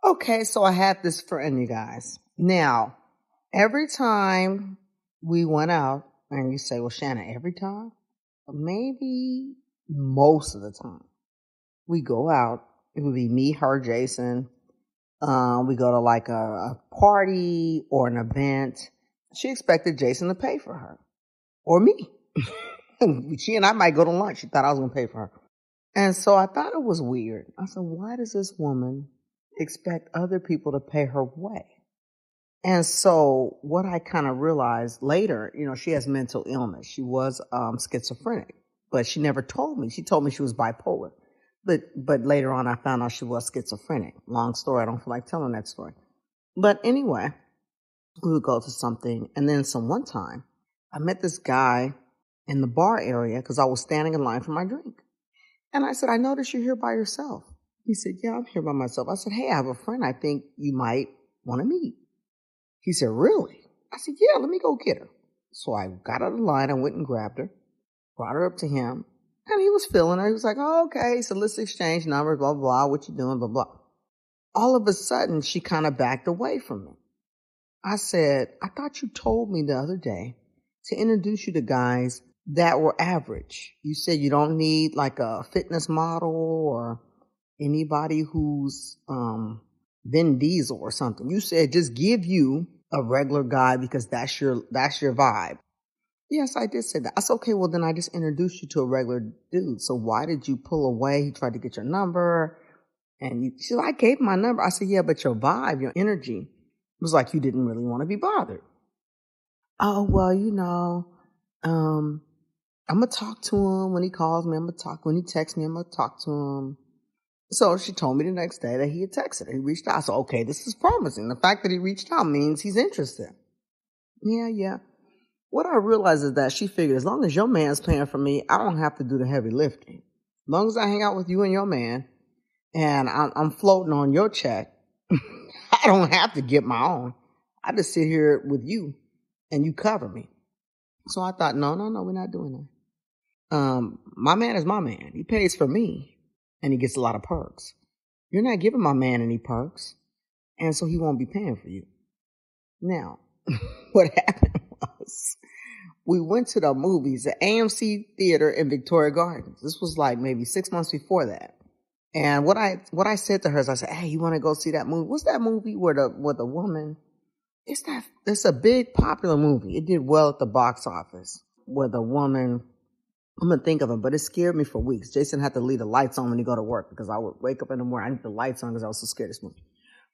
Okay, so I had this friend, you guys. Now, every time we went out, and you say, well, Shannon, every time? Maybe most of the time. We go out, it would be me, her, Jason. We go to like a party or an event. She expected Jason to pay for her or me. She and I might go to lunch. She thought I was going to pay for her. And so I thought it was weird. I said, why does this woman expect other people to pay her way? And so what I kind of realized later, she has mental illness. She was schizophrenic, but she never told me. She told me she was bipolar. But later on I found out she was schizophrenic. Long story. I don't feel like telling that story. But anyway, we would go to something. And then one time I met this guy in the bar area because I was standing in line for my drink. And I said, I noticed you're here by yourself. He said, yeah, I'm here by myself. I said, hey, I have a friend I think you might want to meet. He said, really? I said, yeah, let me go get her. So I got out of the line. I went and grabbed her, brought her up to him, and he was feeling her. He was like, oh, okay. He said, let's exchange numbers, blah, blah, blah. What you doing, blah, blah. All of a sudden, she kind of backed away from me. I said, I thought you told me the other day to introduce you to guys that were average. You said you don't need like a fitness model or anybody who's Vin Diesel or something. You said just give you a regular guy because that's your vibe. Yes, I did say that. I said, okay, well then I just introduced you to a regular dude. So why did you pull away? He tried to get your number and she said, I gave him my number. I said, yeah, but your vibe, your energy was like you didn't really want to be bothered. Oh, well, I'm going to talk to him when he calls me. When he texts me, I'm going to talk to him. So she told me the next day that he had texted her. He reached out. So, okay, this is promising. The fact that he reached out means he's interested. Yeah. What I realized is that she figured as long as your man's paying for me, I don't have to do the heavy lifting. As long as I hang out with you and your man and I'm floating on your check, I don't have to get my own. I just sit here with you and you cover me. So I thought, no, we're not doing that. My man is my man. He pays for me and he gets a lot of perks. You're not giving my man any perks, and so he won't be paying for you. Now, what happened was we went to the movies, the AMC Theater in Victoria Gardens. This was like maybe 6 months before that. And what I said to her is I said, hey, you want to go see that movie? What's that movie where the woman, it's a big popular movie. It did well at the box office where the woman, I'm going to think of it, but it scared me for weeks. Jason had to leave the lights on when he go to work because I would wake up in the morning. I need the lights on because I was so scared of this movie.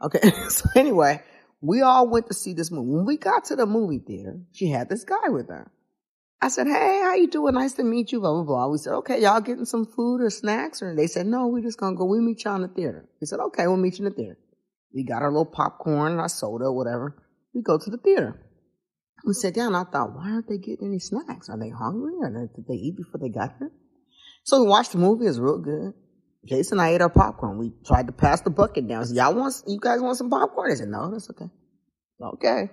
Okay. So anyway, we all went to see this movie. When we got to the movie theater, she had this guy with her. I said, hey, how you doing? Nice to meet you, blah, blah, blah. We said, okay, y'all getting some food or snacks? Or they said, no, we're just going to go. We'll meet y'all in the theater. We said, okay, we'll meet you in the theater. We got our little popcorn, our soda, whatever. We go to the theater. We sat down. I thought, why aren't they getting any snacks? Are they hungry? Or did they eat before they got there? So we watched the movie. It was real good. Jason and I ate our popcorn. We tried to pass the bucket down. I said, you guys want some popcorn? They said, no, that's okay. Okay.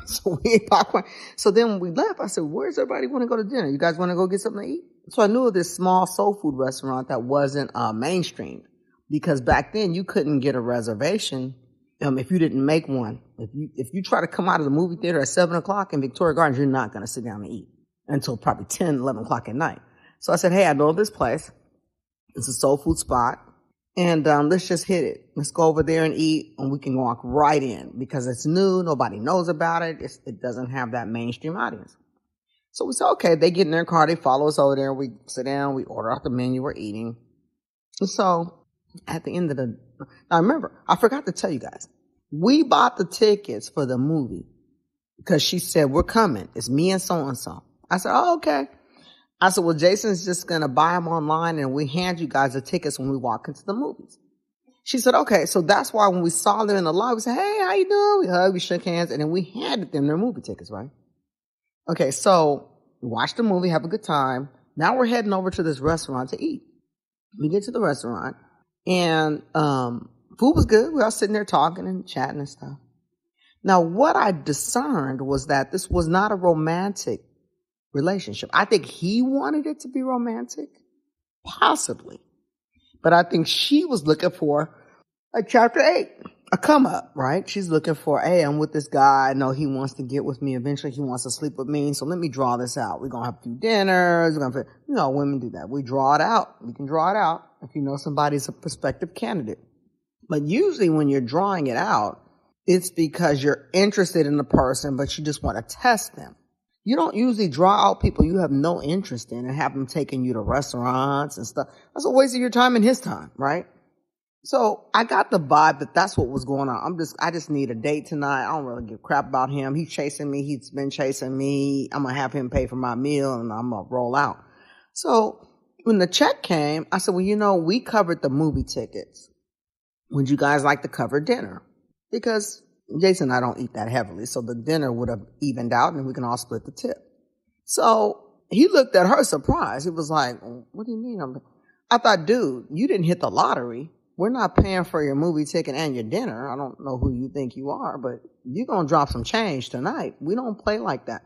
So we ate popcorn. So then when we left, I said, where's everybody want to go to dinner? You guys want to go get something to eat? So I knew of this small soul food restaurant that wasn't mainstream because back then you couldn't get a reservation if you didn't make one. If you try to come out of the movie theater at 7 o'clock in Victoria Gardens, you're not going to sit down and eat until probably 10, 11 o'clock at night. So I said, hey, I know this place. It's a soul food spot. And let's just hit it. Let's go over there and eat, and we can walk right in because it's new. Nobody knows about it. It doesn't have that mainstream audience. So we said, okay, they get in their car. They follow us over there. We sit down. We order off the menu. We're eating. And so at the end of now remember, I forgot to tell you guys, we bought the tickets for the movie because she said, we're coming. It's me and so-and-so. I said, oh, okay. I said, well, Jason's just going to buy them online and we hand you guys the tickets when we walk into the movies. She said, okay. So that's why when we saw them in the line, we said, hey, how you doing? We hugged, we shook hands, and then we handed them their movie tickets, right? Okay. So we watched the movie, have a good time. Now we're heading over to this restaurant to eat. We get to the restaurant and, food was good. We were all sitting there talking and chatting and stuff. Now, what I discerned was that this was not a romantic relationship. I think he wanted it to be romantic, possibly. But I think she was looking for a chapter 8, come up, right? She's looking for, hey, I'm with this guy. I know he wants to get with me. Eventually he wants to sleep with me. So let me draw this out. We're going to have a few dinners. Women do that. We draw it out. We can draw it out if you know somebody's a prospective candidate. But usually when you're drawing it out, it's because you're interested in the person, but you just want to test them. You don't usually draw out people you have no interest in and have them taking you to restaurants and stuff. That's a waste of your time and his time, right? So I got the vibe that that's what was going on. I just need a date tonight. I don't really give a crap about him. He's chasing me. He's been chasing me. I'm going to have him pay for my meal and I'm going to roll out. So when the check came, I said, well, we covered the movie tickets. Would you guys like to cover dinner? Because Jason and I don't eat that heavily. So the dinner would have evened out and we can all split the tip. So he looked at her surprised. He was like, what do you mean? I thought, dude, you didn't hit the lottery. We're not paying for your movie ticket and your dinner. I don't know who you think you are, but you're going to drop some change tonight. We don't play like that.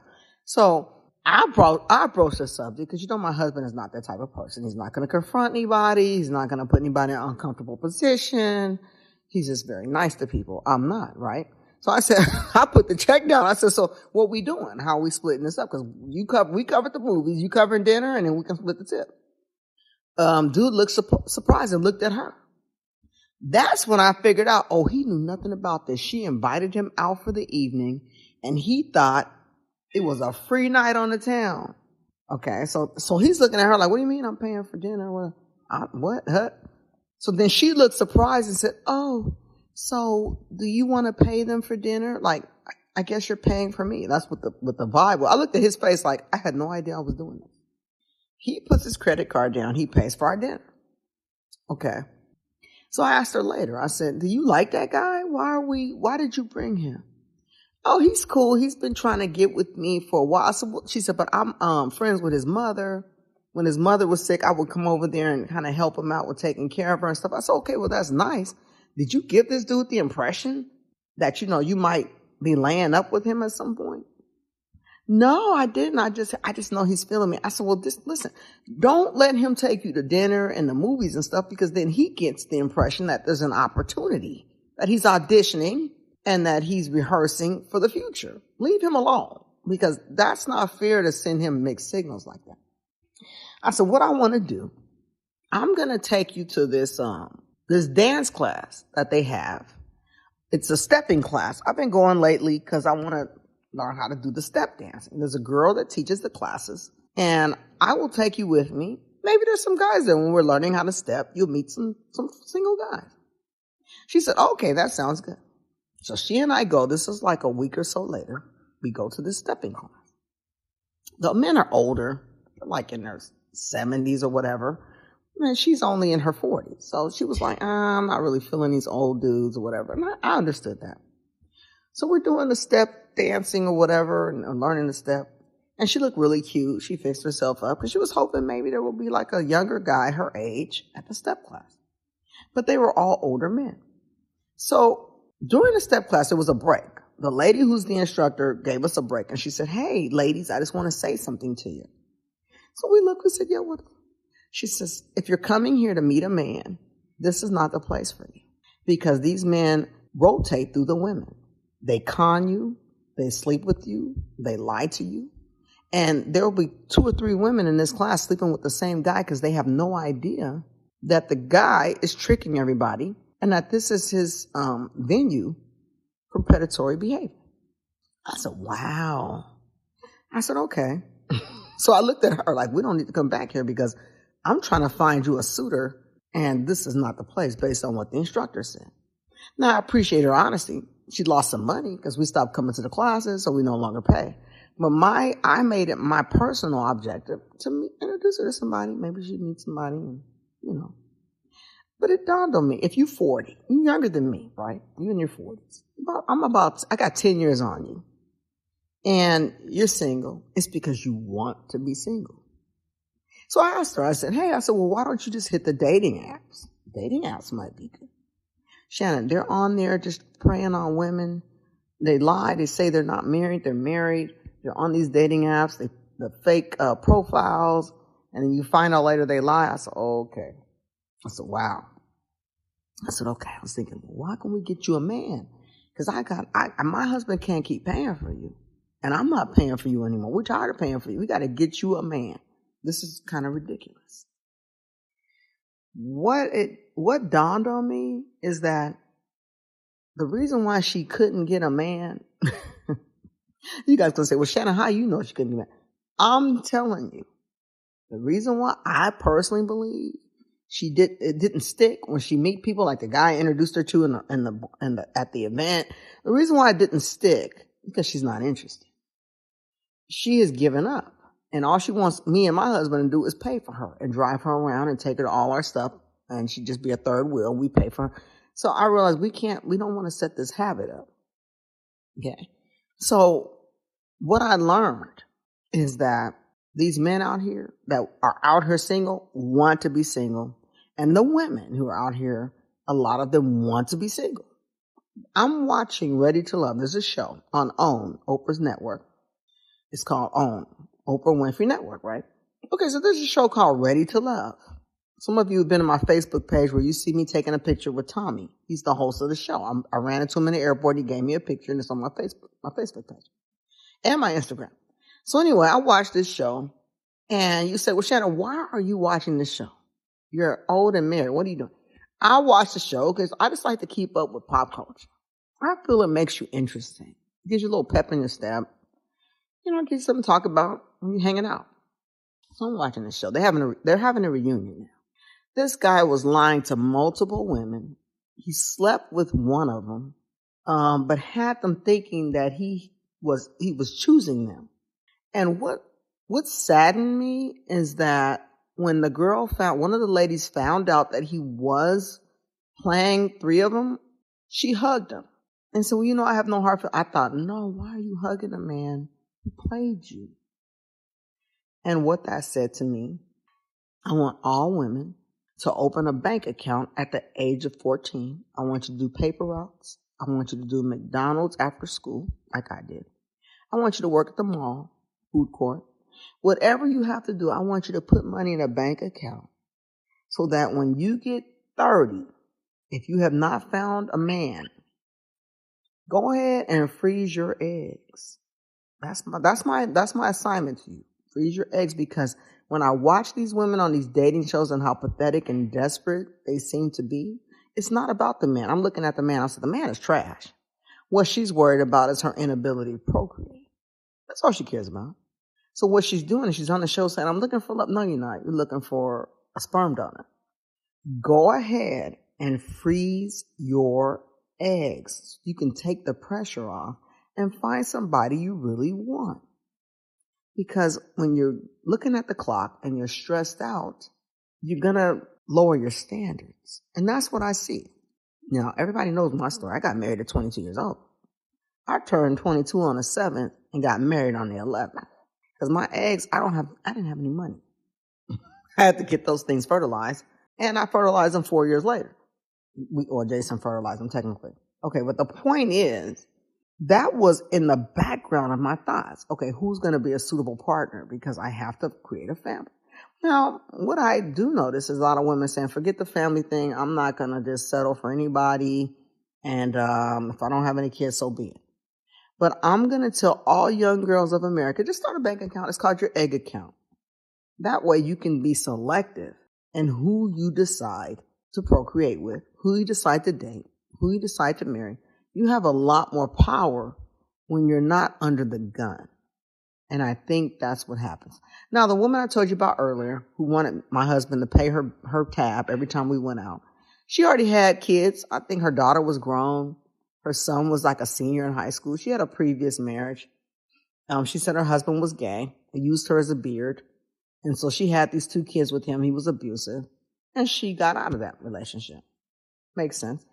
So I broached the subject because, my husband is not that type of person. He's not going to confront anybody. He's not going to put anybody in an uncomfortable position. He's just very nice to people. I'm not, right? So I said, I put the check down. I said, so what we doing? How are we splitting this up? Because we covered the movies, you covering dinner, and then we can split the tip. Dude looked surprised and looked at her. That's when I figured out, he knew nothing about this. She invited him out for the evening, and he thought it was a free night on the town. Okay, so he's looking at her like, what do you mean I'm paying for dinner? What? Huh? So then she looked surprised and said, so do you want to pay them for dinner? Like, I guess you're paying for me. That's what the vibe was. I looked at his face like, I had no idea I was doing this. He puts his credit card down. He pays for our dinner. Okay. So I asked her later, I said, do you like that guy? Why did you bring him? Oh, he's cool. He's been trying to get with me for a while. She said, but I'm friends with his mother. When his mother was sick, I would come over there and kind of help him out with taking care of her and stuff. I said, okay, well, that's nice. Did you give this dude the impression that, you might be laying up with him at some point? No, I didn't. I just know he's feeling me. I said, well, listen, don't let him take you to dinner and the movies and stuff, because then he gets the impression that there's an opportunity, that he's auditioning and that he's rehearsing for the future. Leave him alone, because that's not fair to send him mixed signals like that. I said, what I want to do, I'm going to take you to this dance class that they have. It's a stepping class. I've been going lately because I want to learn how to do the step dance. And there's a girl that teaches the classes, and I will take you with me. Maybe there's some guys there when we're learning how to step. You'll meet some single guys. She said, okay, that sounds good. So she and I go. This is like a week or so later. We go to this stepping class. The men are older, like in their 70s or whatever. And she's only in her 40s. So she was like, I'm not really feeling these old dudes or whatever. And I understood that. So we're doing the step dancing or whatever and learning the step. And she looked really cute. She fixed herself up because she was hoping maybe there would be like a younger guy her age at the step class. But they were all older men. So during the step class, there was a break. The lady who's the instructor gave us a break, and she said, hey, ladies, I just want to say something to you. So we said, yeah, what? She says, if you're coming here to meet a man, this is not the place for you, because these men rotate through the women. They con you, they sleep with you, they lie to you. And there will be 2 or 3 women in this class sleeping with the same guy because they have no idea that the guy is tricking everybody and that this is his venue for predatory behavior. I said, wow. I said, okay. So I looked at her like, we don't need to come back here because I'm trying to find you a suitor, and this is not the place based on what the instructor said. Now, I appreciate her honesty. She lost some money because we stopped coming to the classes, so we no longer pay. But I made it my personal objective to introduce her to somebody. Maybe she'd meet somebody, and, But it dawned on me, if you're 40, you're younger than me, right? You're in your 40s. I got 10 years on you. And you're single. It's because you want to be single. So I asked her, I said, well, why don't you just hit the dating apps? Dating apps might be good. Shannon, they're on there just preying on women. They lie. They say they're not married. They're married. They're on these dating apps. The fake profiles. And then you find out later they lie. I said, okay. I said, wow. I said, okay. I was thinking, well, why can we get you a man? Because my husband can't keep paying for you. And I'm not paying for you anymore. We're tired of paying for you. We got to get you a man. This is kind of ridiculous. What dawned on me is that the reason why she couldn't get a man, you guys gonna say, well, Shannon, how you know she couldn't get a man? I'm telling you, the reason why I personally believe it didn't stick when she meet people like the guy I introduced her to at the event. The reason why it didn't stick because she's not interested. She has given up. And all she wants me and my husband to do is pay for her and drive her around and take her to all our stuff. And she'd just be a third wheel. We pay for her. So I realized we don't want to set this habit up. Okay. So what I learned is that these men out here that are out here single want to be single. And the women who are out here, a lot of them want to be single. I'm watching Ready to Love. There's a show on OWN, Oprah's network. It's called OWN, Oprah Winfrey Network, right? Okay, so there's a show called Ready to Love. Some of you have been on my Facebook page where you see me taking a picture with Tommy. He's the host of the show. I ran into him in the airport. He gave me a picture, and it's on my Facebook page and my Instagram. So anyway, I watched this show, and you say, well, Shannon, why are you watching this show? You're old and married. What are you doing? I watch the show because I just like to keep up with pop culture. I feel it makes you interesting. It gives you a little pep in your step. You know, get something to talk about when you're hanging out. So I'm watching this show. They're having a reunion now. This guy was lying to multiple women. He slept with one of them, but had them thinking that he was choosing them. And what saddened me is that when one of the ladies found out that he was playing three of them, she hugged him and said, well, you know, I have no heart for. I thought, no, why are you hugging a man who played you? And what that said to me, I want all women to open a bank account at the age of 14. I want you to do paper routes. I want you to do McDonald's after school, like I did. I want you to work at the mall, food court. Whatever you have to do, I want you to put money in a bank account so that when you get 30, if you have not found a man, go ahead and freeze your eggs. That's my assignment to you. Freeze your eggs, because when I watch these women on these dating shows and how pathetic and desperate they seem to be, it's not about the man. I'm looking at the man. I said, the man is trash. What she's worried about is her inability to procreate. That's all she cares about. So what she's doing is she's on the show saying, I'm looking for love. No, you're not. You're looking for a sperm donor. Go ahead and freeze your eggs. You can take the pressure off and find somebody you really want. Because when you're looking at the clock and you're stressed out, you're going to lower your standards. And that's what I see. Now, everybody knows my story. I got married at 22 years old. I turned 22 on the 7th and got married on the 11th. Because my eggs, I didn't have any money. I had to get those things fertilized. And I fertilized them 4 years later. Jason fertilized them technically. Okay, but the point is, that was in the background of my thoughts. Okay, who's going to be a suitable partner? Because I have to create a family. Now, what I do notice is a lot of women saying, forget the family thing. I'm not going to just settle for anybody. And if I don't have any kids, so be it. But I'm going to tell all young girls of America, just start a bank account. It's called your egg account. That way you can be selective in who you decide to procreate with, who you decide to date, who you decide to marry. You have a lot more power when you're not under the gun. And I think that's what happens. Now, the woman I told you about earlier, who wanted my husband to pay her tab every time we went out, she already had kids. I think her daughter was grown. Her son was like a senior in high school. She had a previous marriage. She said her husband was gay. He used her as a beard. And so she had these 2 kids with him. He was abusive. And she got out of that relationship. Makes sense.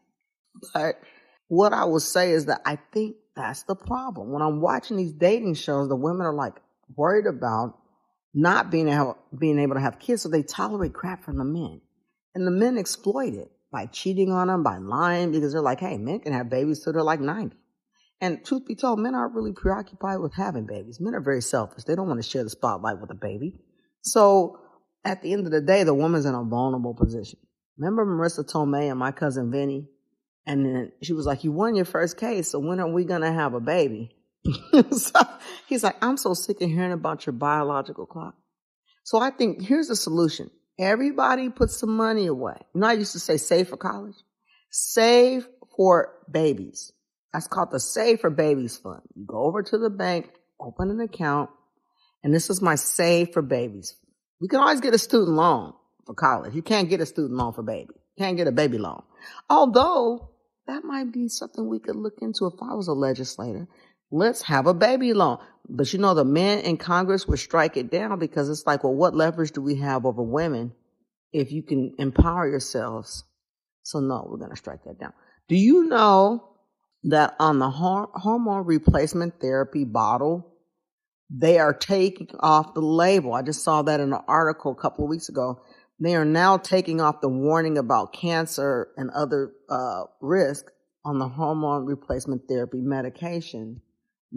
But what I will say is that I think that's the problem. When I'm watching these dating shows, the women are like worried about not being able to have kids, so they tolerate crap from the men. And the men exploit it by cheating on them, by lying, because they're like, hey, men can have babies till they're like 90. And truth be told, men aren't really preoccupied with having babies. Men are very selfish. They don't want to share the spotlight with a baby. So at the end of the day, the woman's in a vulnerable position. Remember Marissa Tomei and my cousin Vinny? And then she was like, you won your first case, so when are we going to have a baby? So he's like, I'm so sick of hearing about your biological clock. So I think here's the solution. Everybody put some money away. You know, I used to say save for college. Save for babies. That's called the Save for Babies Fund. You go over to the bank, open an account, and this is my Save for Babies. We can always get a student loan for college. You can't get a student loan for baby. You can't get a baby loan. Although that might be something we could look into if I was a legislator. Let's have a baby loan. But you know, the men in Congress would strike it down because it's like, well, what leverage do we have over women if you can empower yourselves? So no, we're going to strike that down. Do you know that on the hormone replacement therapy bottle, they are taking off the label? I just saw that in an article a couple of weeks ago. They are now taking off the warning about cancer and other risks on the hormone replacement therapy medication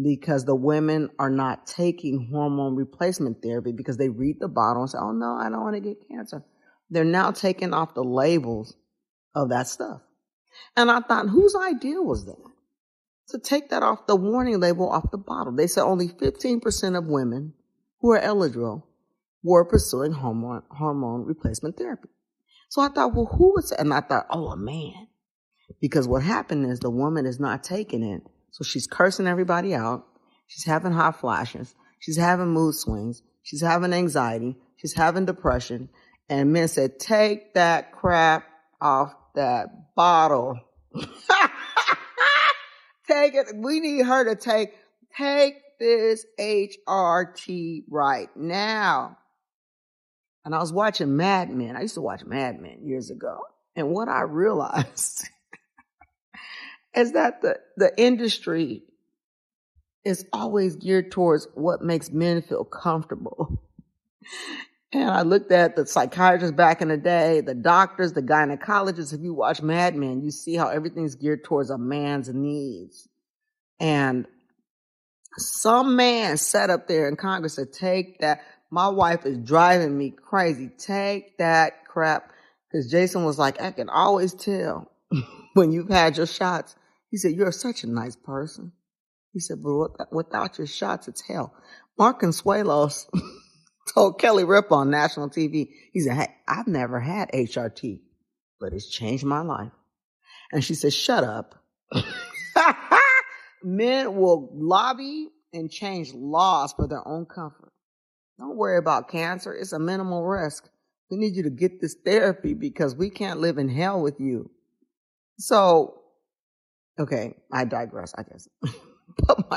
because the women are not taking hormone replacement therapy because they read the bottle and say, oh no, I don't want to get cancer. They're now taking off the labels of that stuff. And I thought, whose idea was that? To take that off the warning label off the bottle. They said only 15% of women who are eligible were pursuing hormone replacement therapy. So I thought, well, who was it? And I thought, oh, a man. Because what happened is the woman is not taking it. So she's cursing everybody out. She's having hot flashes. She's having mood swings. She's having anxiety. She's having depression. And men said, take that crap off that bottle. Take it. We need her to take this HRT right now. And I was watching Mad Men. I used to watch Mad Men years ago. And what I realized is that the industry is always geared towards what makes men feel comfortable. And I looked at the psychiatrists back in the day, the doctors, the gynecologists. If you watch Mad Men, you see how everything's geared towards a man's needs. And some man sat up there in Congress and said, take that. My wife is driving me crazy. Take that crap. Because Jason was like, I can always tell when you've had your shots. He said, you're such a nice person. He said, but without your shots, it's hell. Mark Consuelos told Kelly Ripa on national TV, he said, hey, I've never had HRT, but it's changed my life. And she said, shut up. Men will lobby and change laws for their own comfort. Don't worry about cancer. It's a minimal risk. We need you to get this therapy because we can't live in hell with you. So, okay, I digress, I guess. But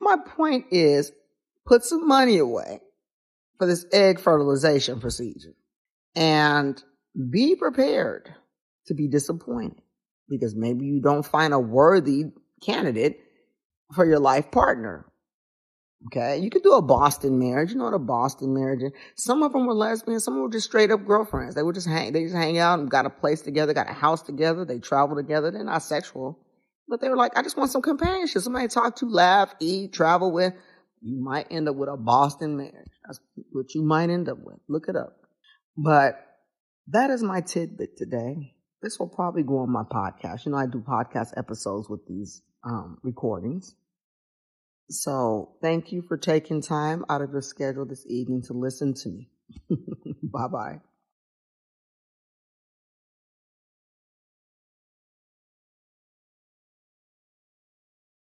my point is, put some money away for this egg fertilization procedure and be prepared to be disappointed because maybe you don't find a worthy candidate for your life partner. Okay, you could do a Boston marriage. You know what a Boston marriage is? Some of them were lesbians. Some were just straight up girlfriends. They just hang out and got a place together, got a house together. They travel together. They're not sexual, but they were like, I just want some companionship. Somebody to talk to, laugh, eat, travel with. You might end up with a Boston marriage. That's what you might end up with. Look it up. But that is my tidbit today. This will probably go on my podcast. You know, I do podcast episodes with these recordings. So thank you for taking time out of your schedule this evening to listen to me. Bye-bye.